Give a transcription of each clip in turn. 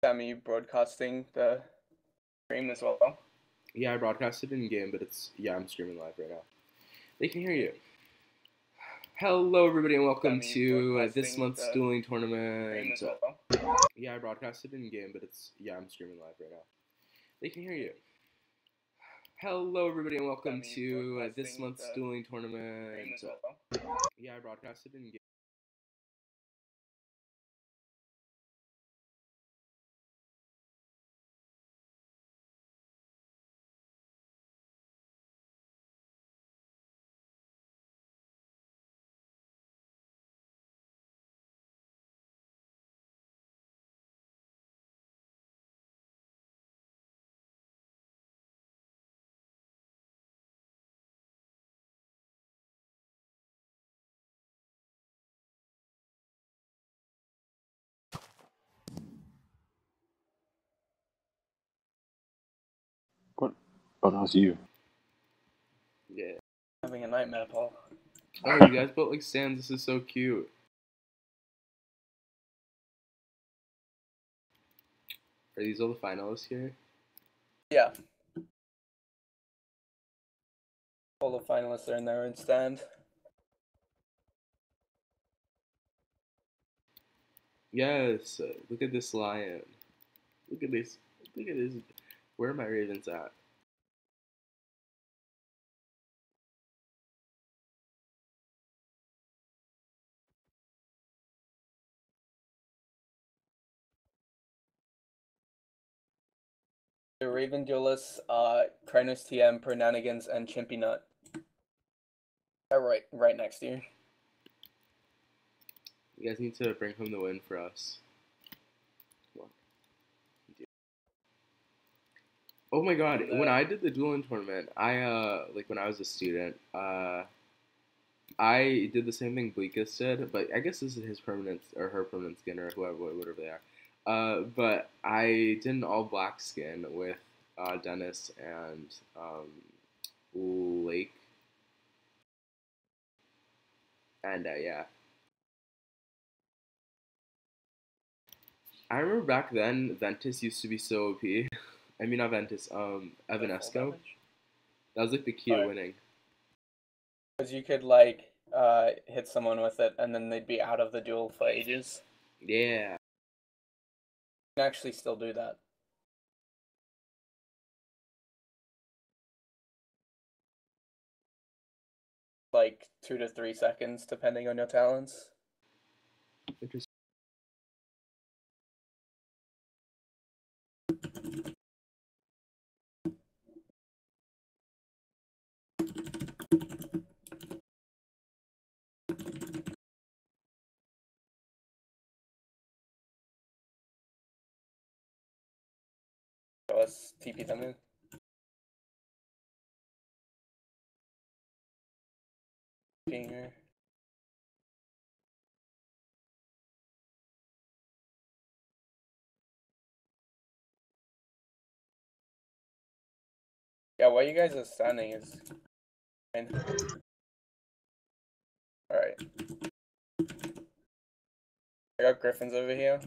Sammy, you broadcasting the stream as well? Yeah, I broadcasted in game, but I'm streaming live right now. They can hear you. Hello, everybody, and welcome to this month's Dueling Tournament. Well? Yeah, I broadcasted in game, but I'm streaming live right now. They can hear you. Hello, everybody, and welcome to this month's Dueling Tournament. Well? Yeah, I broadcasted in game. What? Oh, that was you. Yeah. Having a nightmare, Paul. Oh, you guys built like stands. This is so cute. Are these all the finalists here? Yeah. All the finalists are in their own stand. Yes. Look at this lion. Look at this. Look at this. Where are my ravens at? The Raven Duelists are Kronos TM, Pronanigans, and Chimpy Nut. They're right next to you. You guys need to bring home the win for us. Come on. Oh my god, when I did the Dueling Tournament, when I was a student, I did the same thing Bleakus did, but I guess this is his permanent, or her permanent skin, or whatever they are. But I did an all-black skin with Dennis and Lake. And yeah. I remember back then, Ventus used to be so OP. I mean, not Ventus, Evanesco. That was like the key to winning. Because you could like hit someone with it and then they'd be out of the duel for ages. Yeah. You can actually still do that. Like 2 to 3 seconds, depending on your talents. Interesting. Let's TP them in. Here. Yeah, why you guys are standing is fine. Alright. I got Griffins over here.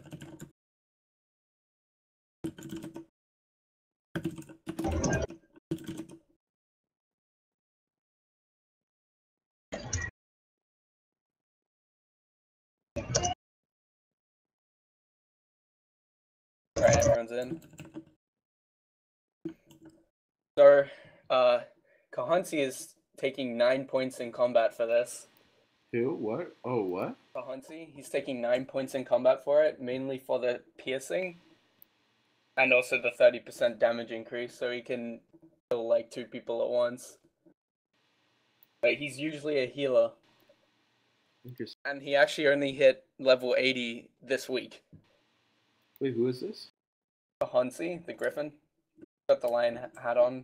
Alright, everyone's in. So, Kahansi is taking 9 points in combat for this. Who? What? Oh, what? Kahansi, he's taking 9 points in combat for it, mainly for the piercing. And also the 30% damage increase, so he can kill like 2 people at once. But he's usually a healer. Interesting. And he actually only hit level 80 this week. Wait, who is this? Kahansi, the Griffin. Got the lion hat on.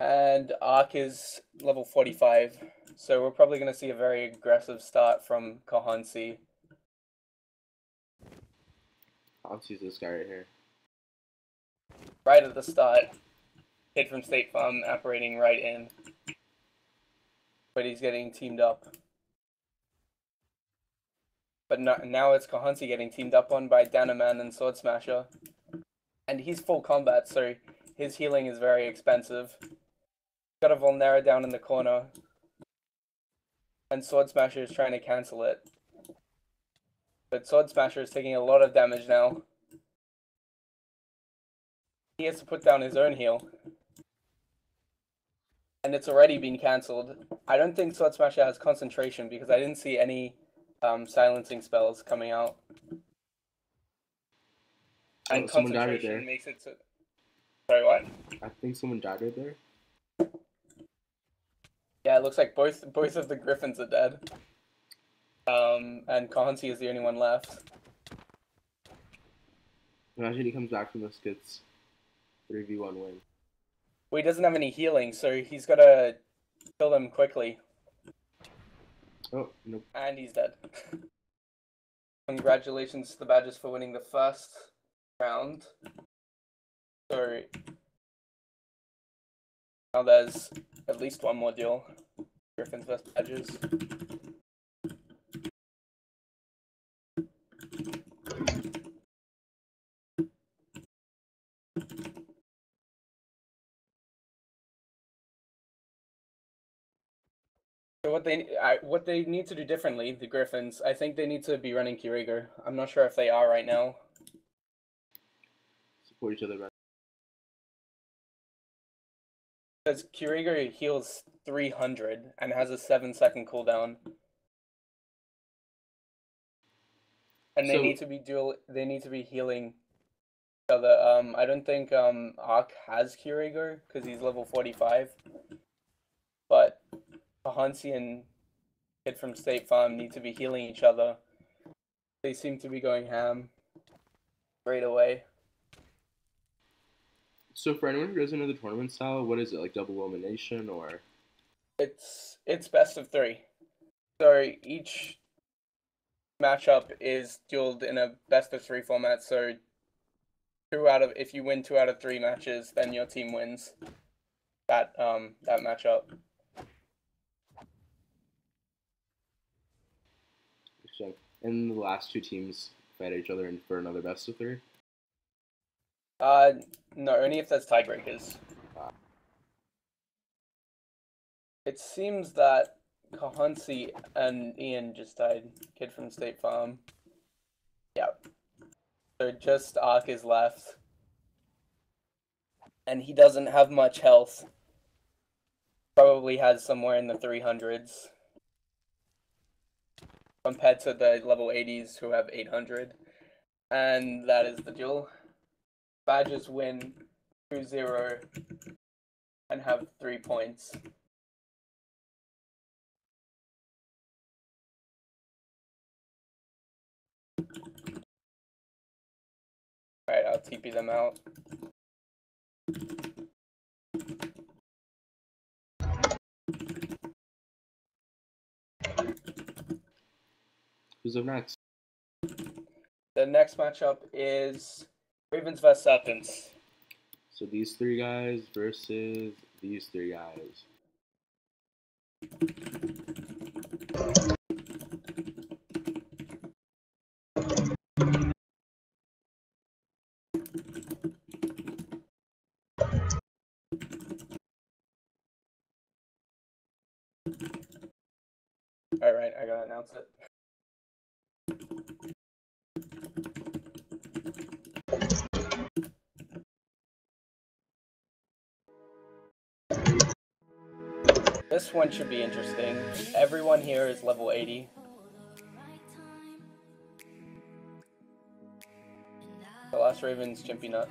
And Ark is level 45, so we're probably going to see a very aggressive start from Kahansi. I'll choose this guy right here. Right at the start, kid from State Farm apparating right in. But he's getting teamed up. But now it's Kahansi getting teamed up on by Danaman and Sword Smasher. And he's full combat, so his healing is very expensive. Got a Volnera down in the corner. And Sword Smasher is trying to cancel it. But Sword Smasher is taking a lot of damage now. He has to put down his own heal. And it's already been cancelled. I don't think Sword Smasher has concentration because I didn't see any silencing spells coming out. And someone died right there. concentration makes it so... Sorry, what? I think someone died right there. Yeah, it looks like both of the Griffins are dead. And Kahansi is the only one left. Imagine he comes back from this, gets 3v1 win. Well, he doesn't have any healing, so he's got to kill them quickly. Oh, nope. And he's dead. Congratulations to the Badgers for winning the first round. So now there's at least one more duel. Griffins vs Badgers. So what they need to do differently, the Griffins, I think they need to be running Kiriger. I'm not sure if they are right now. Support each other better. Because Kiriger heals 300 and has a 7-second cooldown. And they need to be healing each other. I don't think Ark has Kiriger because he's level 45. But Kahansi and Kid from State Farm need to be healing each other. They seem to be going ham right away. So for anyone who doesn't know the tournament style, what is it, like double elimination or? It's best of 3. So each matchup is dueled in a best of 3 format. So if you win 2 out of 3 matches, then your team wins that matchup. And the last 2 teams fight each other for another best of 3? No, only if there's tiebreakers. It seems that Kahansi and Ian just died. Kid from State Farm. Yeah. So just Ark is left. And he doesn't have much health. Probably has somewhere in the 300s. Compared to the level 80s who have 800. And that is the duel. Badgers win 2-0 and have 3 points. Alright, I'll TP them out. Who's up next? The next matchup is Griffins vs Serpents. So these 3 guys versus these 3 guys. Alright, I gotta announce it. This one should be interesting. Everyone here is level 80. The last Raven's Chimpy Nut.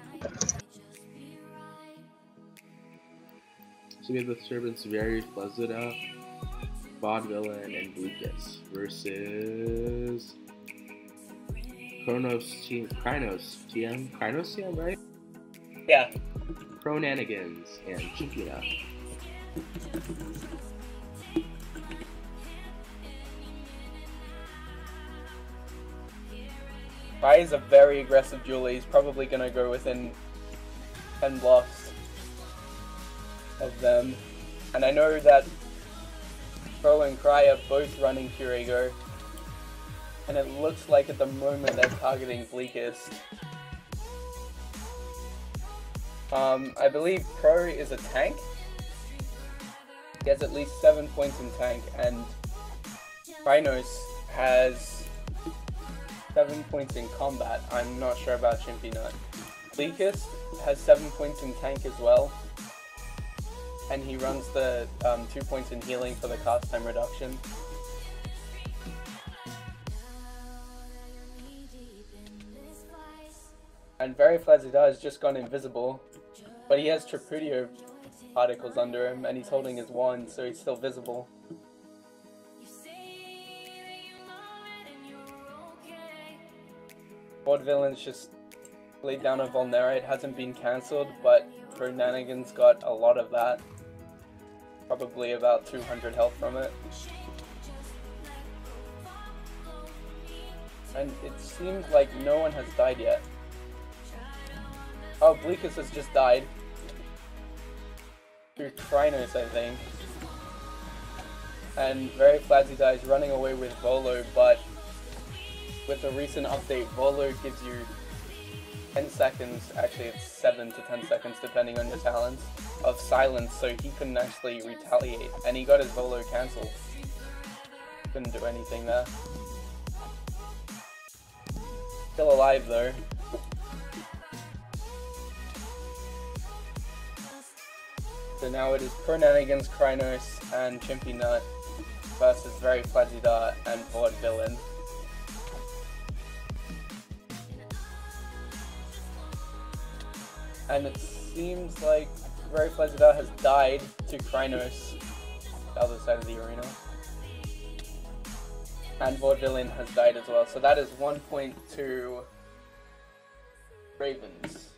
So we have the Serpents, Very Fliiipendo, Vaudevillain, and Lucas versus Krynos TM, right? Yeah. Cronanigans and Chimpy Nut. Rai is a very aggressive dueler. He's probably gonna go within 10 blocks of them. And I know that Pro and Cry are both running Curago. And it looks like at the moment they're targeting Bleakest. I believe Pro is a tank. He has at least 7 points in tank, and Krynos has 7 points in combat. I'm not sure about Chimpy Nut. Bleakest has 7 points in tank as well, and he runs the 2 points in healing for the cast time reduction. And Very Fliiipendo has just gone invisible, but he has Tripudio particles under him, and he's holding his wand, so he's still visible. Vaudevillain's just laid down a Vulnera. It hasn't been cancelled, but Cronanigans got a lot of that. Probably about 200 health from it. And it seems like no one has died yet. Oh, Bleakest has just died. Through Krynos, I think. And Very Fliiipendo is running away with Volo, but with a recent update, Volo gives you 10 seconds, actually it's 7 to 10 seconds depending on your talents, of silence, so he couldn't actually retaliate. And he got his Volo cancelled. Couldn't do anything there. Still alive though. So now it is Cronanigans, Krynos, and Chimpy Nut versus Very Fliiipendo and Vaudevillain. And it seems like Very Fliiipendo has died to Krynos, the other side of the arena. And Vaudevillain has died as well, so that is 1 point to Ravens.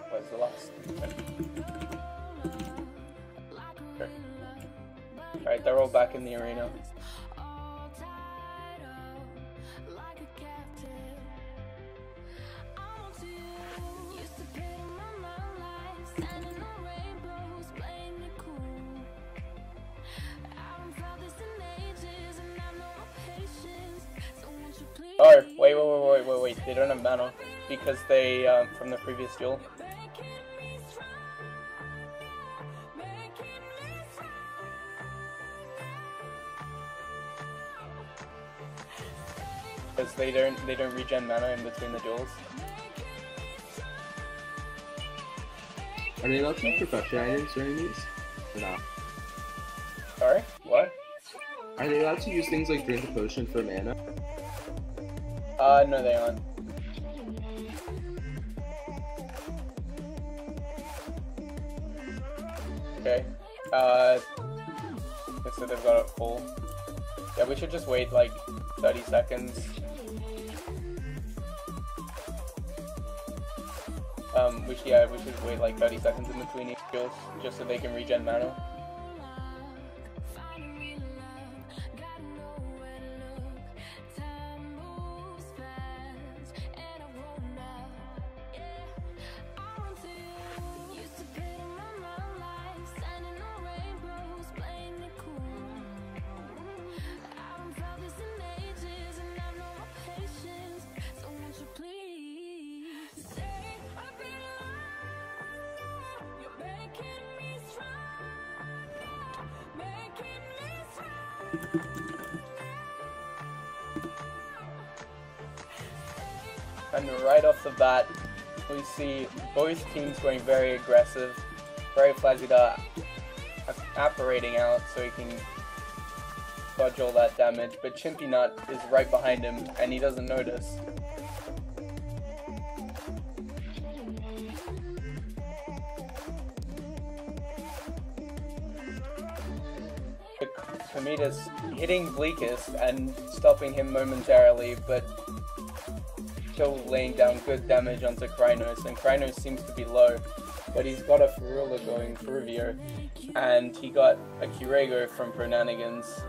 Where's the last? Okay. Alright, they're all back in the arena. Oh, wait, they don't have mana because they, from the previous duel. Because they don't regen mana in between the duels. Are they allowed to use profession items during these? Or not? Sorry? What? Are they allowed to use things like drink a potion for mana? No they aren't. Okay. So they've got it full. Yeah, we should just wait like 30 seconds. We should wait like 30 seconds in between each kills, just so they can regen mana. And right off the bat, we see both teams going very aggressive. Very Fliiipendo apparating out so he can dodge all that damage, but Chimpy Nut is right behind him and he doesn't notice. Cometa's hitting Bleakest and stopping him momentarily, but still laying down good damage onto Krynos, and Krynos seems to be low, but he's got a Ferula going Feruvio, and he got a Curego from Pronanigans.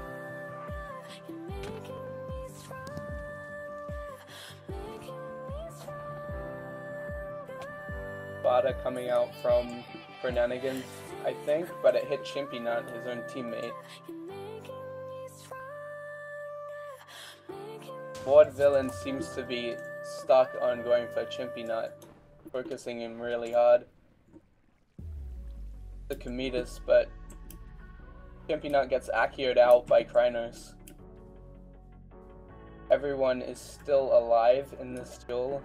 Sparta coming out from Pronanigans, I think, but it hit Chimpy Nut, his own teammate. Vaudevillain seems to be stuck on going for Chimpy Nut, focusing him really hard. The Cometas, but Chimpy Nut gets Accioed out by Krynos. Everyone is still alive in this duel.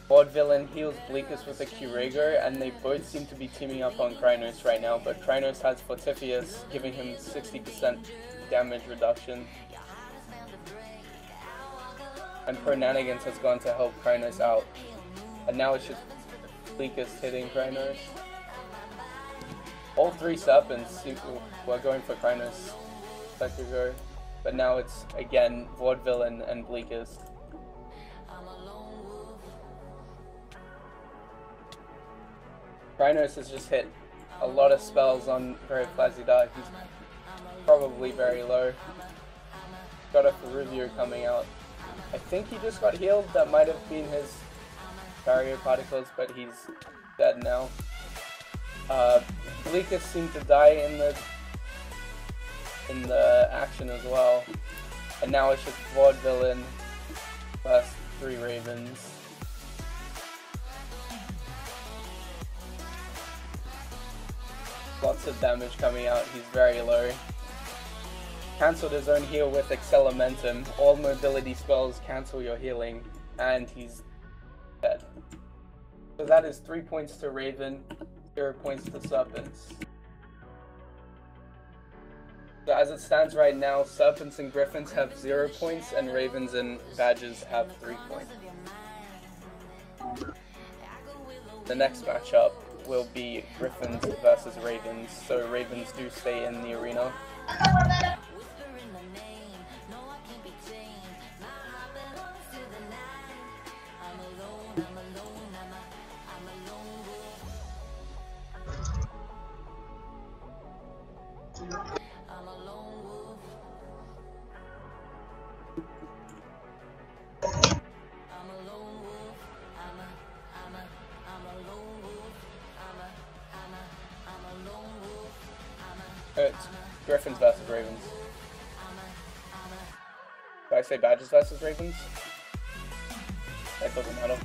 Vaudevillain heals Bleakest with a Curego, and they both seem to be teaming up on Krynos right now, but Krynos has Fortifius, giving him 60% damage reduction. And Pronanigans has gone to help Krynos out. And now it's just Bleakest hitting Krynos. All three Serpents were going for Krynos a second ago, but now it's again Vaudevillain and Bleakest. Krynos has just hit a lot of spells on very Fliiipendo. He's probably very low. Got a Feruvio coming out. I think he just got healed. That might have been his barrier particles, but he's dead now. Bleakest seemed to die in the action as well, and now it's just Vaudevillain plus 3 Ravens. Lots of damage coming out. He's very low. Cancelled his own heal with Accelementum. All mobility spells cancel your healing, and he's dead. So that is 3 points to Raven, 0 points to Serpents. So as it stands right now, Serpents and Griffins have 0 points, and Ravens and Badges have 3 points. The next matchup will be Griffins versus Ravens, so Ravens do stay in the arena. It's Griffins versus Ravens. Did I say Badges versus Ravens? That doesn't matter.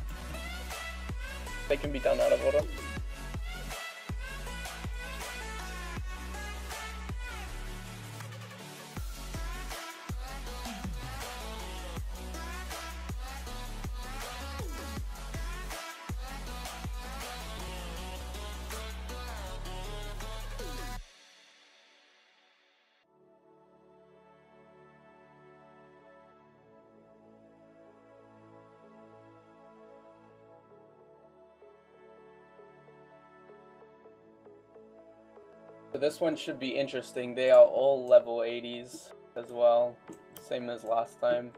They can be done out of order. So this one should be interesting. They are all level 80s as well, same as last time.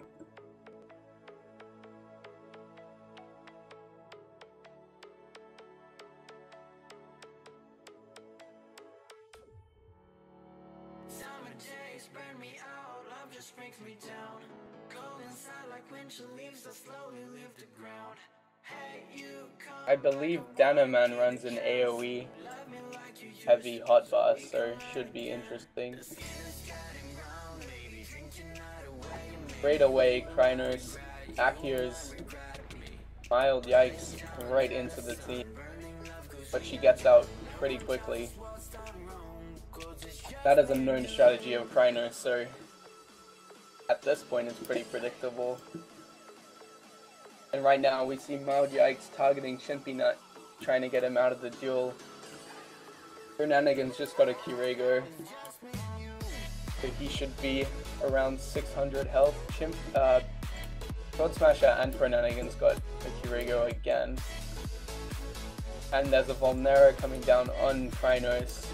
Summer days burn me out, love just brings me down. Cold inside like winter leaves that slowly leave the ground. Hey, you come. I believe Danoman runs an AoE heavy hot bar, so should be interesting. Straight away, Krynos Accio's mild yikes right into the team, but she gets out pretty quickly. That is a known strategy of Krynos, so at this point it's pretty predictable. And right now we see PaulUH targeting Chimpinut, trying to get him out of the duel. Pronanigans just got a Kurego, so he should be around 600 health. Sword Smasher and Pronanigans got a Kurego again. And there's a Volnera coming down on Krynos.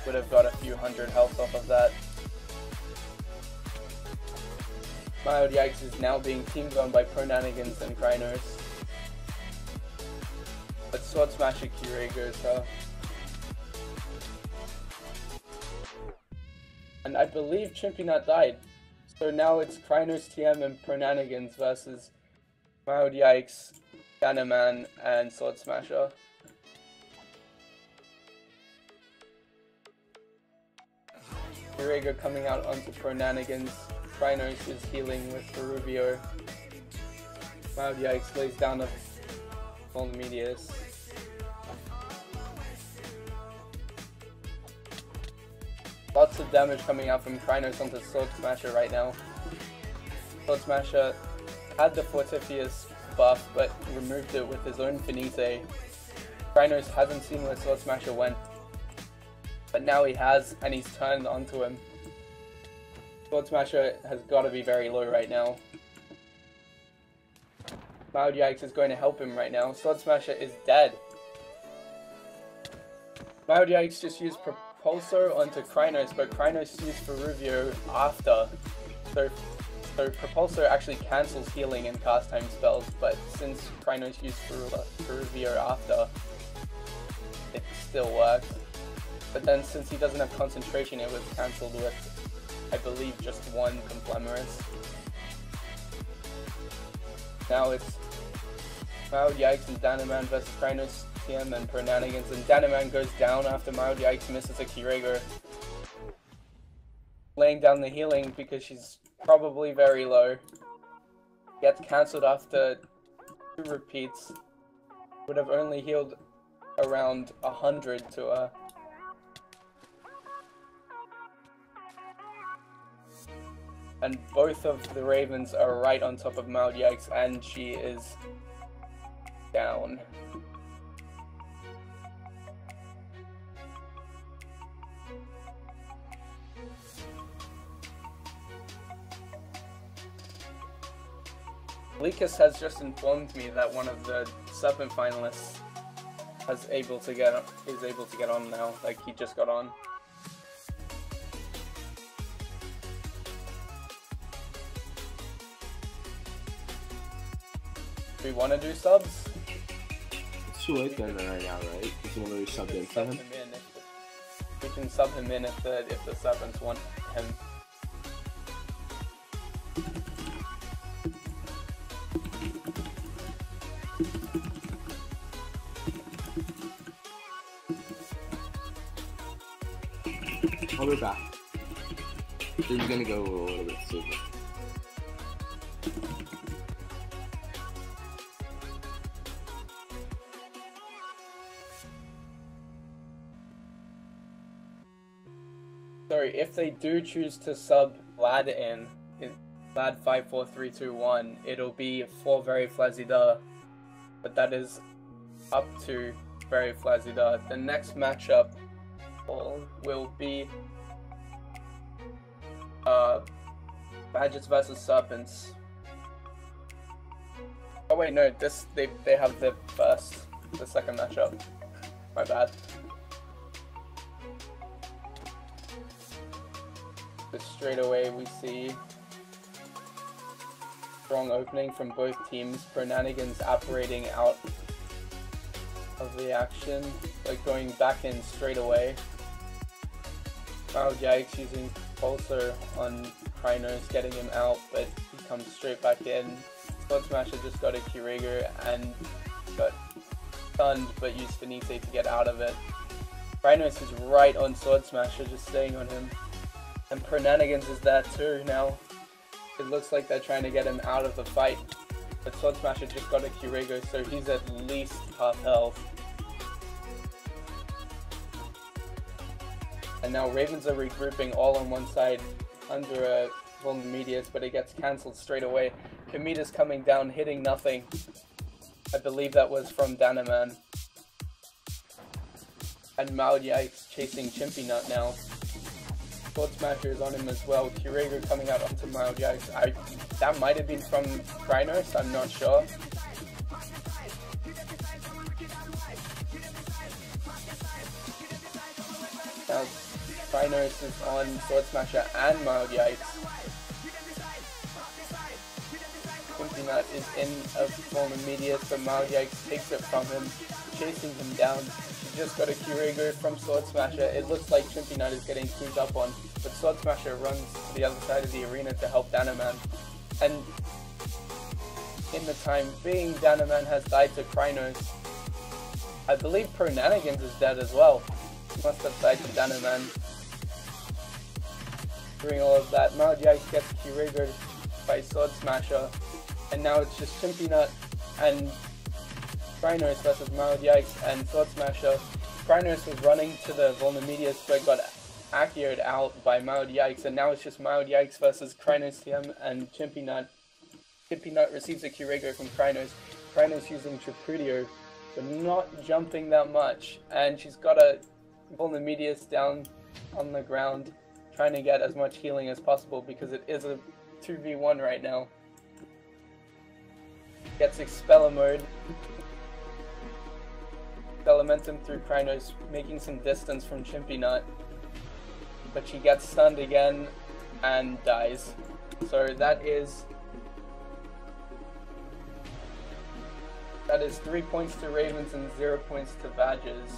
Would have got a few hundred health off of that. PaulUH is now being teamed on by Pronanigans and Krynos. But Sword Smasher Kurego, so. And I believe Chimpinut died. So now it's Krynos TM and Pronanigans versus PaulUH, Danaman, and Sword Smasher. Kurego coming out onto Pronanigans. Krynos is healing with Ferruvio. PaulUH lays down a Volnemidius. Lots of damage coming out from Krynos onto Sword Smasher right now. Sword Smasher had the Fortifius buff, but removed it with his own Finite. Krynos hasn't seen where Sword Smasher went, but now he has, and he's turned onto him. Sword Smasher has got to be very low right now. PaulUH is going to help him right now. Sword Smasher is dead. PaulUH just used Propulsor onto Krynos, but Krynos used Ferruvio after. So Propulsor actually cancels healing and cast time spells, but since Krynos used Ferruvio after, it still worked. But then since he doesn't have concentration, it was cancelled with, I believe, just one Complemerus. Now it's PaulUH and Danaman versus Krynos TM and Pronanigans, and Danaman goes down after PaulUH misses a Kurego. Laying down the healing because she's probably very low. Gets cancelled after 2 repeats. Would have only healed around 100 to her. And both of the Ravens are right on top of PaulUH, and she is down. Leakus has just informed me that one of the Serpent finalists is able to get on now. Like, he just got on. Do we want to do subs? It's too late then right now, right? Because we already subbed in for him. We can sub him in if the Serpents want him. I'll be back. This is gonna go a little bit super. Sorry, if they do choose to sub Vlad in Vlad 54321, it'll be for Very Flazida, but that is up to Very Flazida. The next matchup will be Badgets versus Serpents. Oh wait, no, they have the second matchup. My bad. But straight away we see strong opening from both teams. Pronanigans operating out of the action, like going back in straight away. PaulUH using Pulsar on Krynos, getting him out, but he comes straight back in. Sword Smasher just got a Kurego and got stunned, but used Finite to get out of it. Krynos is right on Sword Smasher, just staying on him. And Pronanigans is there too now. It looks like they're trying to get him out of the fight. But Sword Smasher just got a Kurego, so he's at least half health. And and now Ravens are regrouping all on one side under a Vulnermedius, but it gets cancelled straight away. Kamita's coming down, hitting nothing. I believe that was from Danaman. And PaulUH chasing Chimpy Nut now. Sword Smasher is on him as well. Curator coming out onto PaulUH. That might have been from Krynos, I'm not sure. Now Krynos is on Sword Smasher and PaulUH. Chimpy Nut is in a Vulnermedius, but PaulUH takes it from him, chasing him down. She just got a Curator from Sword Smasher. It looks like Chimpy Nut is getting teamed up on, but Sword Smasher runs to the other side of the arena to help Danaman. And in the time being, Danaman has died to Krynos. I believe Pronanigans is dead as well. He must have died to Danaman. During all of that, PaulUH gets Curated by Sword Smasher, and now it's just Chimpy Nut and Krynos versus PaulUH and Sword Smasher. Krynos was running to the Vulnermedius but got accurate out by PaulUH, and now it's just PaulUH versus Krynos TM and Chimpy Nut. Chimpy Nut receives a Curator from Krynos. Krynos using Tripudio, but not jumping that much, and she's got a Vulnermedius down on the ground, trying to get as much healing as possible because it is a 2v1 right now. Gets Expeller mode. Elementum through Krynos, making some distance from Chimpy Nut, but she gets stunned again and dies. So that is 3 points to Ravens and 0 points to Badges.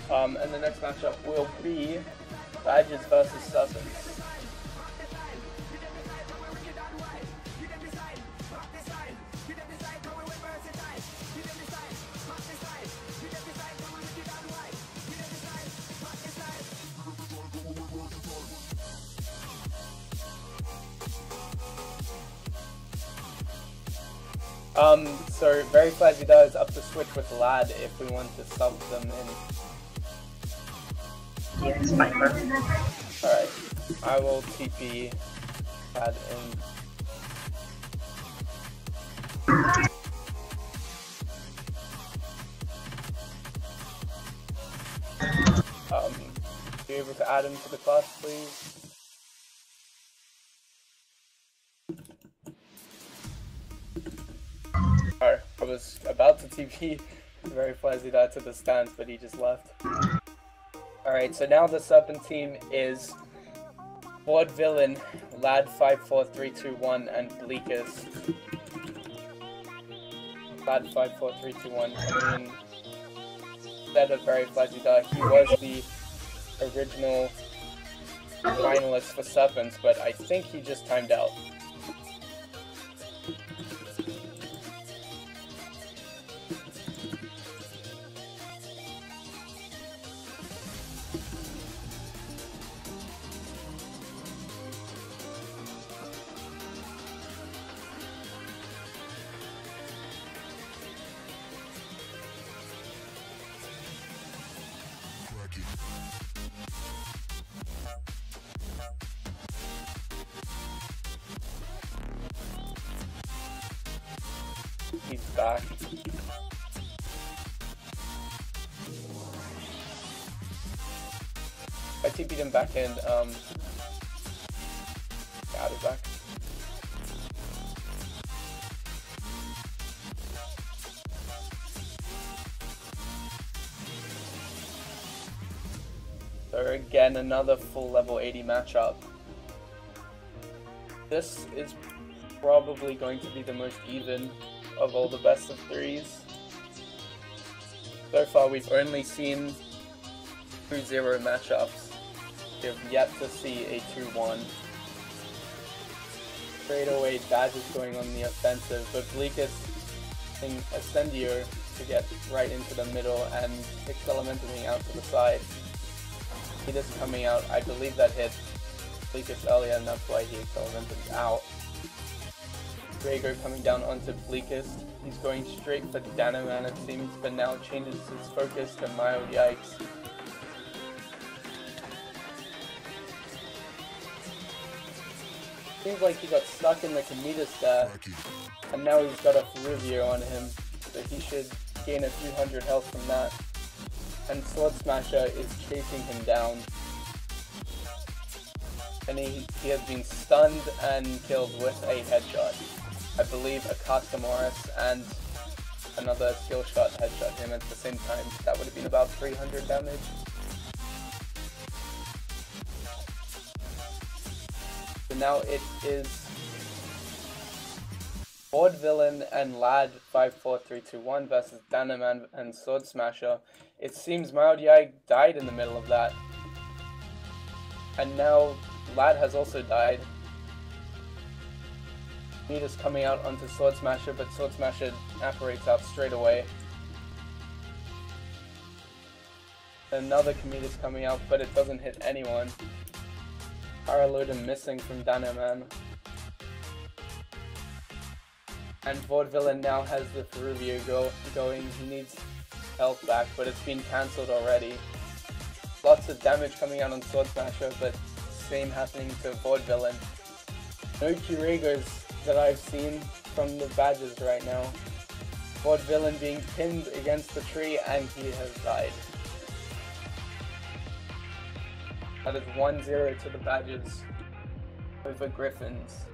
And the next matchup will be Badges versus Serpents. So Very Flashy is up to switch with Lad if we want to sub them in. Yes, Minecraft. Alright, I will TP Lad in. Be able to add him to the class, please? Alright, I was about to TP Very Flashy to the stands, but he just left. Alright, so now the Serpent team is Board Villain, Lad 54321, and Bleakest. Lad 54321 coming in instead of Very Flashy. He was the original finalist for Serpents, but I think he just timed out. He's back. I TP'd him back in, got it back. So again, another full level 80 matchup. This is probably going to be the most even of all the best of threes. So far we've only seen 2-0 matchups. We have yet to see a 2-1. Straight away Badge is going on the offensive, but Bleakest in Ascendio to get right into the middle and Experimenting out to the side. He is coming out, I believe that hit. Bleakest earlier, and that's why he accelerated out. Drago coming down onto Bleakest. He's going straight for Danaman, it seems, but now changes his focus to PaulUH. Seems like he got stuck in the Cometus there, and now he's got a Ferruvio on him, so he should gain a few hundred health from that. And Sword Smasher is chasing him down. And he has been stunned and killed with a headshot. I believe a Caster Morris and another skill shot headshot him at the same time. That would have been about 300 damage. So now it is Vaudevillain and Lad 54321 versus Danaman and Sword Smasher. It seems PaulUH died in the middle of that. And now Lad has also died. Cometus coming out onto Sword Smasher, but Sword Smasher apparates out straight away. Another Cometus coming out, but it doesn't hit anyone. Paralodum missing from Danaman. And Vaudevillain now has the Ferruvio going. He needs health back, but it's been cancelled already. Lots of damage coming out on Sword Smasher, but same happening to Vaudevillain. No Curagos that I've seen from the badges right now. Vaudevillain being pinned against the tree, and he has died. That is 1-0 to the badges over Griffins.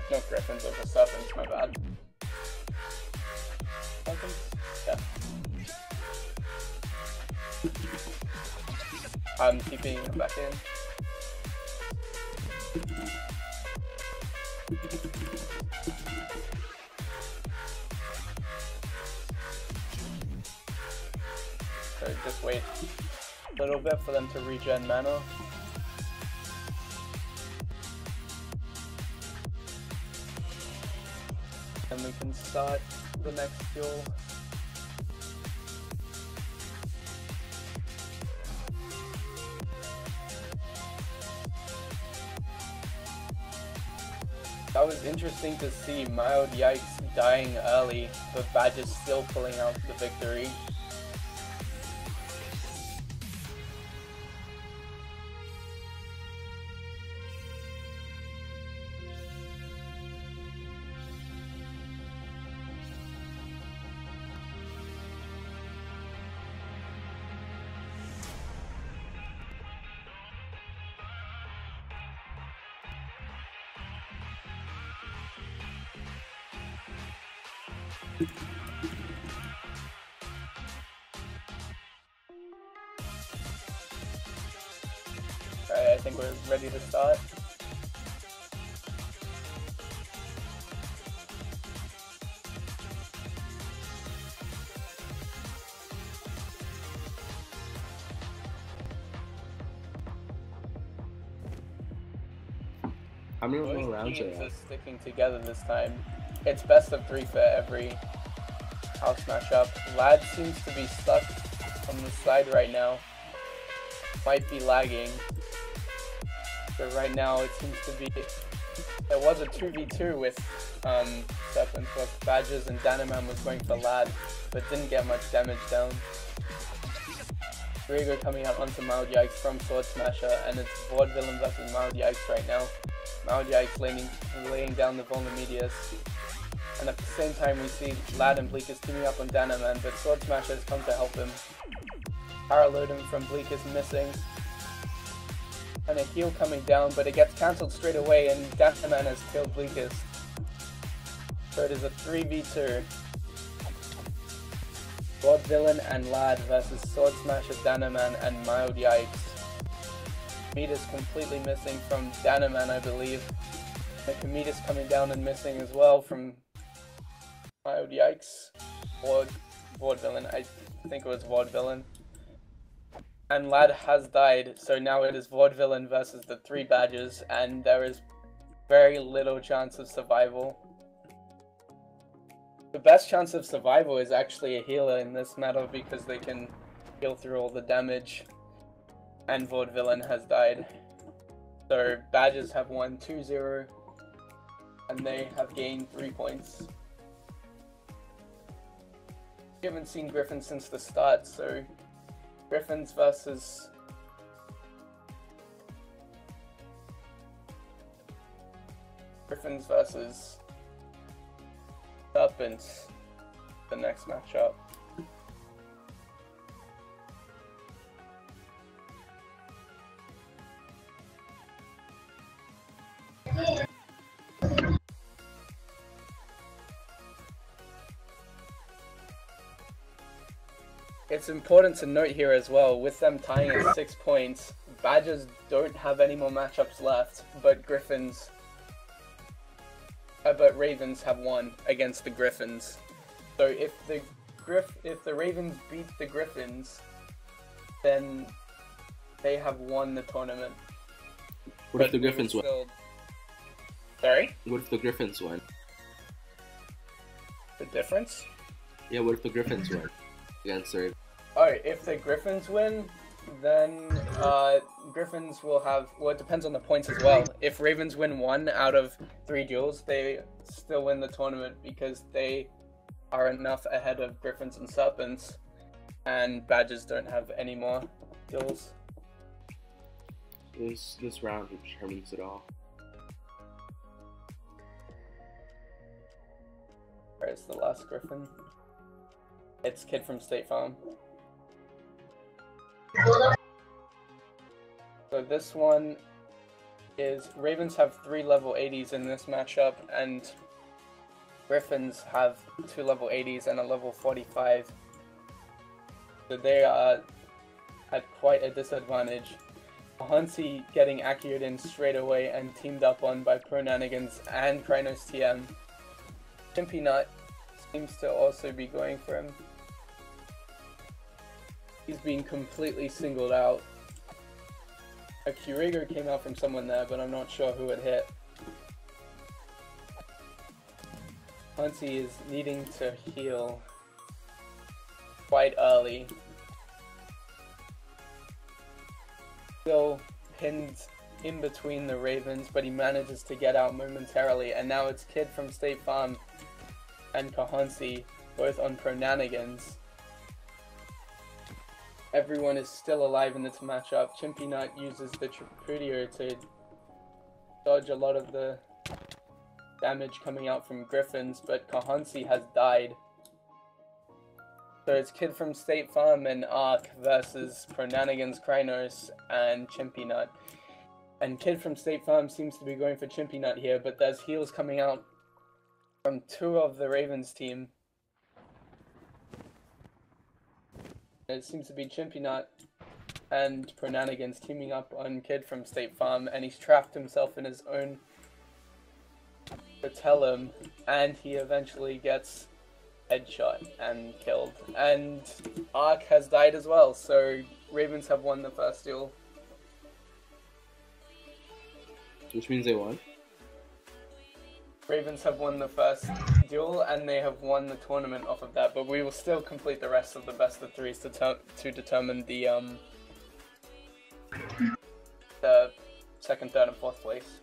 No, Griffins over Serpents, my bad. Serpents? Yeah. I'm keeping it back in. So just wait a little bit for them to regen mana. And we can start the next duel. That was interesting to see PaulUH dying early, but Badges still pulling out the victory. Alright, I think we're ready to start. How many more rounds teams are are sticking together this time. It's best of 3 for every house matchup. Lad seems to be stuck on the side right now. Might be lagging. But right now it seems to be... There was a 2v2 with Serpents, with Badges, and Danaman was going for Lad, but didn't get much damage down. Drago coming out onto PaulUH from Sword Smasher, and it's Vaudevillain versus PaulUH right now. PaulUH laying down the Vulnermedius. And at the same time we see Lad and Bleakest teaming up on Danaman, but Sword Smasher has come to help him. Paralodum from Bleakest missing. And a heal coming down, but it gets cancelled straight away, and Danaman has killed Bleakest. So it is a 3v2. Vaudevillain and Lad versus Sword Smasher, Danaman, and PaulUH. Cometus completely missing from Danaman, I believe. The Cometus coming down and missing as well from PaulUH. Or Vaudevillain, I think it was Vaudevillain. And Lad has died, so now it is Vaudevillain versus the 3 badges, and there is very little chance of survival. The best chance of survival is actually a healer in this meta because they can heal through all the damage. And Vaudevillain has died. So Badgers have won 2-0 and they have gained 3 points. We haven't seen Griffins since the start, so Griffins versus Serpents, the next matchup. It's important to note here as well, with them tying at 6 points, Badgers don't have any more matchups left, but Ravens have won against the Griffins. So if the Ravens beat the Griffins, then they have won the tournament. What if the Griffins win? Sorry? What if the Griffins win? The difference? Yeah, what if the Griffins win against the Ravens? Alright, if the Griffins win, then Griffins will have, well, it depends on the points as well. If Ravens win 1 out of 3 duels, they still win the tournament because they are enough ahead of Griffins and Serpents, and Badgers don't have any more duels. This round determines it all. Where's the last Griffin? It's Kid from State Farm. So this one is Ravens have 3 level 80s in this matchup, and Griffins have 2 level 80s and a level 45. So they are at quite a disadvantage. Hansi getting accurate in straight away and teamed up on by Pronanigans and Krynos TM. Chimpy Nut seems to also be going for him. He's being completely singled out. A Curator came out from someone there, but I'm not sure who it hit. Hansi is needing to heal quite early. Still pinned in between the Ravens, but he manages to get out momentarily, and now it's Kid from State Farm and Kahansi, both on Pronanigans. Everyone is still alive in this matchup. Chimpy Nut uses the Tripudio to dodge a lot of the damage coming out from Griffins, but Kahansi has died. So it's Kid from State Farm and Ark versus Pronanigans, Krynos, and Chimpy Nut. And Kid from State Farm seems to be going for Chimpy Nut here, but there's heals coming out from 2 of the Ravens team. It seems to be Chimpy Nut and Pronanigans teaming up on Kid from State Farm, and he's trapped himself in his own patellum, and he eventually gets headshot and killed. And Ark has died as well, so Ravens have won the first duel. Which means they won? Ravens have won the first duel, and they have won the tournament off of that, but we will still complete the rest of the best of 3s to determine the second, third, and fourth place.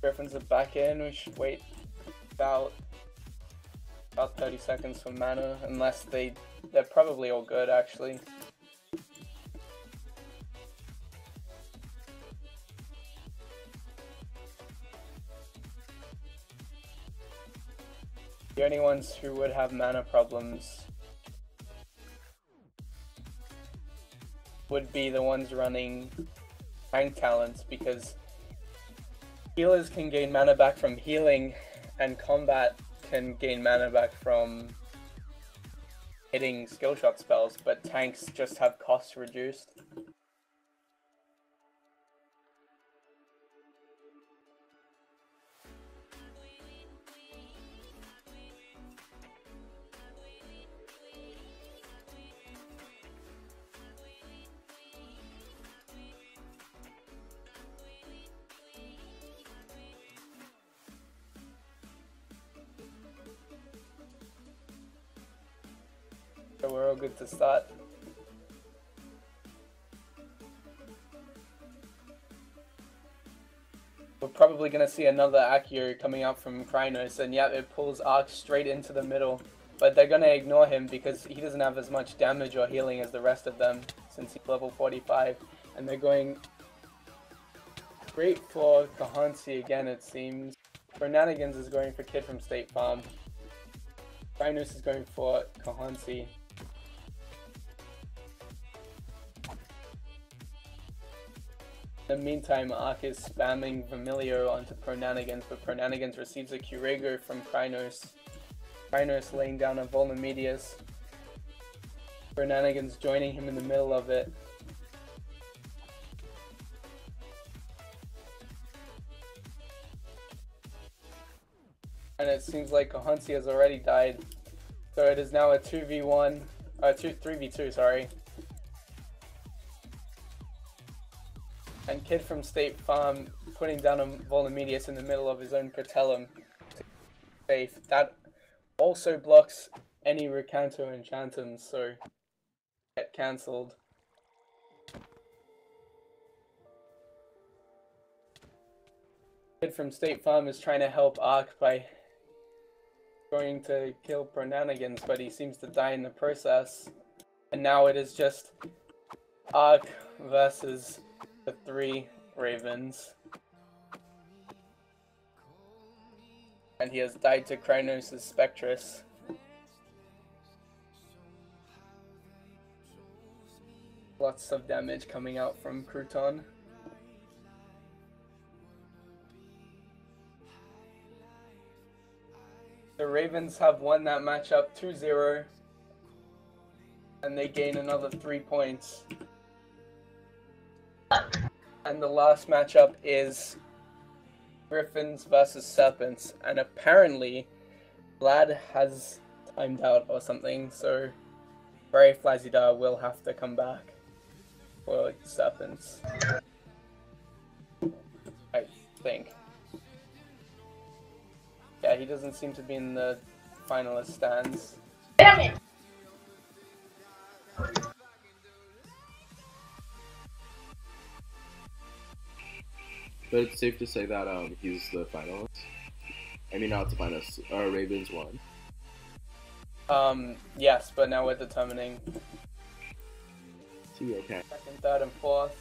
Griffins are back in. We should wait about 30 seconds for mana, unless they're probably all good actually. The only ones who would have mana problems would be the ones running tank talents, because healers can gain mana back from healing, and combat can gain mana back from hitting skill shot spells, but tanks just have costs reduced. So we're all good to start. We're probably going to see another Accio coming out from Krynos, and yeah, it pulls Arc straight into the middle. But they're going to ignore him because he doesn't have as much damage or healing as the rest of them since he's level 45. And they're going straight for Kahansi again, it seems. Fernanigans is going for Kid from State Farm. Krynos is going for Kahansi. In the meantime, Ark is spamming Vermilio onto Pronanigans, but Pronanigans receives a Curego from Krynos. Krynos laying down a Volumedius. Pronanigans joining him in the middle of it. And it seems like Kahansi has already died. So it is now a 2v1, 3v2, sorry. And Kid from State Farm putting down a Volumedius in the middle of his own Patellum. Safe. That also blocks any Recanto Enchantums, so get cancelled. Kid from State Farm is trying to help Ark by going to kill Pronanigans, but he seems to die in the process. And now it is just Ark versus the 3 Ravens. And he has died to Krynos' Spectrus. Lots of damage coming out from Crouton. The Ravens have won that matchup 2-0. And they gain another 3 points. And the last matchup is Griffins versus Serpents, and apparently Vlad has timed out or something, so Very Flazidar will have to come back for Serpents, I think. Yeah, he doesn't seem to be in the finalist stands. Damn it! But it's safe to say that he's the finalist. I mean, not the finalist. Ravens won. Yes, but now we're determining Okay. second, third, and fourth.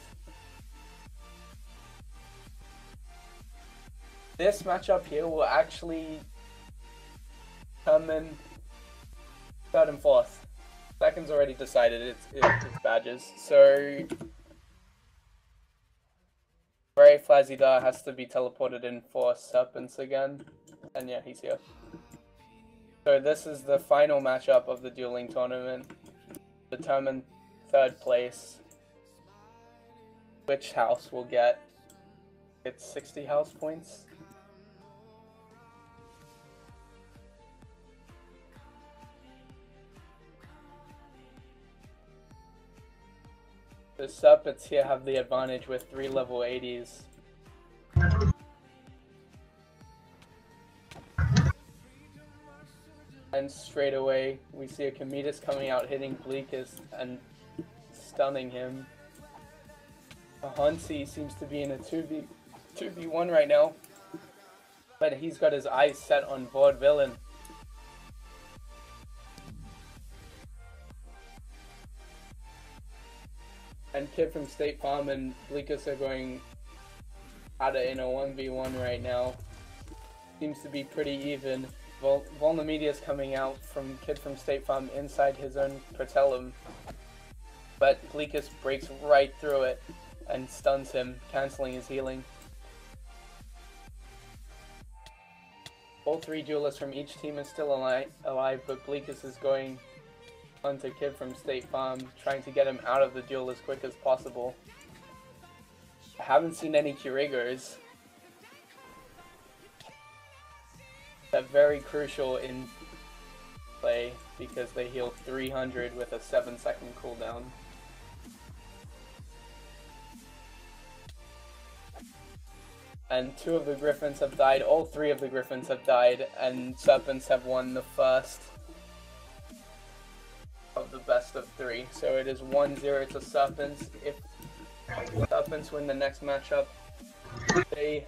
This matchup here will actually determine third and fourth. Second's already decided. It's badges. So Very Flazidar has to be teleported in for Serpents again. And yeah, he's here. So this is the final matchup of the Dueling Tournament. Determine third place. Which house will get its 60 house points. The Serpents here have the advantage with 3 level 80s. And straight away, we see a Cometus coming out hitting Bleakus and stunning him. Hansi seems to be in a 2v1 right now, but he's got his eyes set on Vaudevillain. And Kid from State Farm and Bleakus are going at it in a 1v1 right now. Seems to be pretty even. Volumedius coming out from Kid from State Farm inside his own Patellum. But Bleakus breaks right through it and stuns him, cancelling his healing. All 3 duelists from each team are still alive, but Bleakus is going onto Kid from State Farm, trying to get him out of the duel as quick as possible. I haven't seen any Kurigos. They're very crucial in play because they heal 300 with a 7-second cooldown. And 2 of the Griffins have died, all 3 of the Griffins have died, and Serpents have won the first of the best of 3. So it is 1-0 to Serpents. If Serpents win the next matchup, they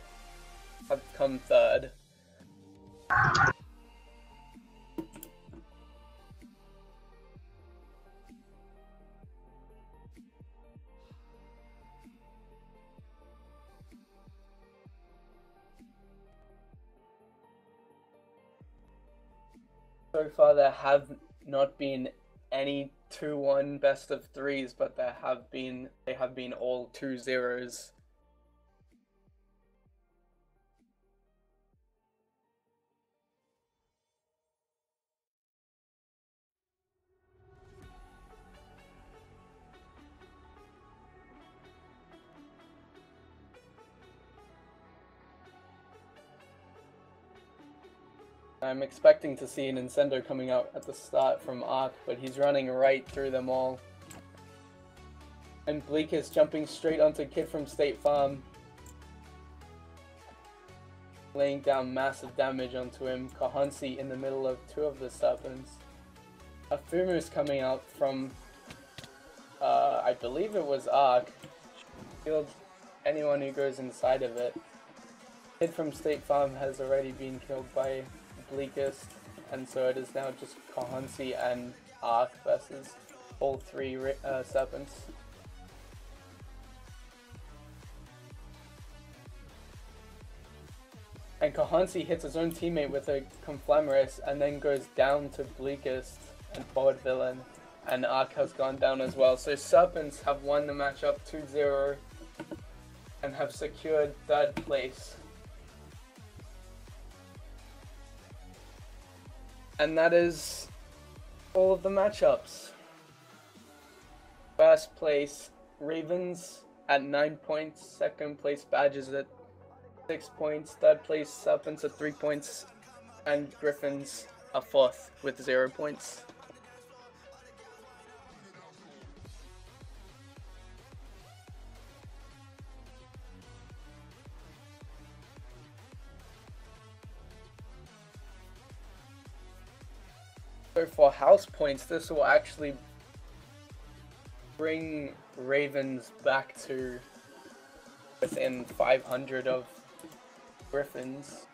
have come third. So far there have not been any 2-1 best of 3s, but they have been all 2-0s. I'm expecting to see an Incendo coming out at the start from Ark, but he's running right through them all. And Bleak is jumping straight onto Kid from State Farm, laying down massive damage onto him. Kahansi in the middle of 2 of the Serpents. A Fumu's coming out from, I believe it was Ark. Killed anyone who goes inside of it. Kid from State Farm has already been killed by Bleakest, and so it is now just Kahansi and Ark versus all 3 Serpents. And Kahansi hits his own teammate with a Conflamerous and then goes down to Bleakest and Forward Villain, and Ark has gone down as well. So Serpents have won the matchup 2-0 and have secured 3rd place. And that is all of the matchups. First place, Ravens at 9 points. Second place, Badgers at 6 points. Third place, Serpents at 3 points. And Griffins are 4th with 0 points. So for house points, this will actually bring Ravens back to within 500 of Griffins.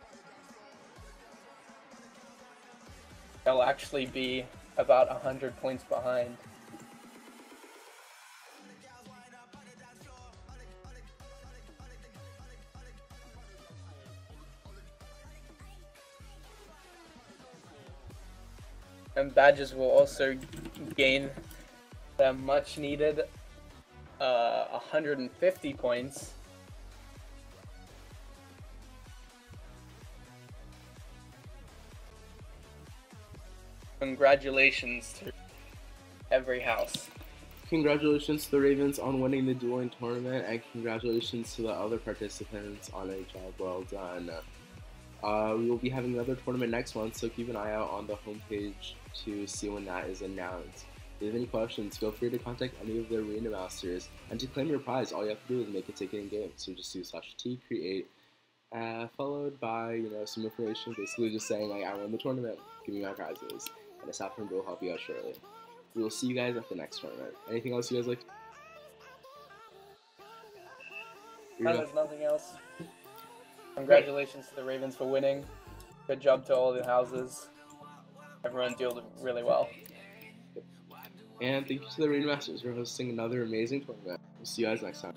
They'll actually be about 100 points behind. And Badgers will also gain the much needed 150 points. Congratulations to every house. Congratulations to the Ravens on winning the Dueling Tournament, and congratulations to the other participants on a job well done. We will be having another tournament next month, so keep an eye out on the homepage to see when that is announced. If you have any questions, feel free to contact any of the arena masters, and to claim your prize, all you have to do is make a ticket in game. So just do /T-create, followed by some information, basically just saying like I won the tournament, give me my prizes, and a staff member will help you out shortly. We will see you guys at the next tournament. Anything else you guys like? No, there's nothing else. Congratulations to the Ravens for winning. Good job to all the houses. Everyone dealt really well. And thank you to the Arena Masters for hosting another amazing tournament. We'll see you guys next time.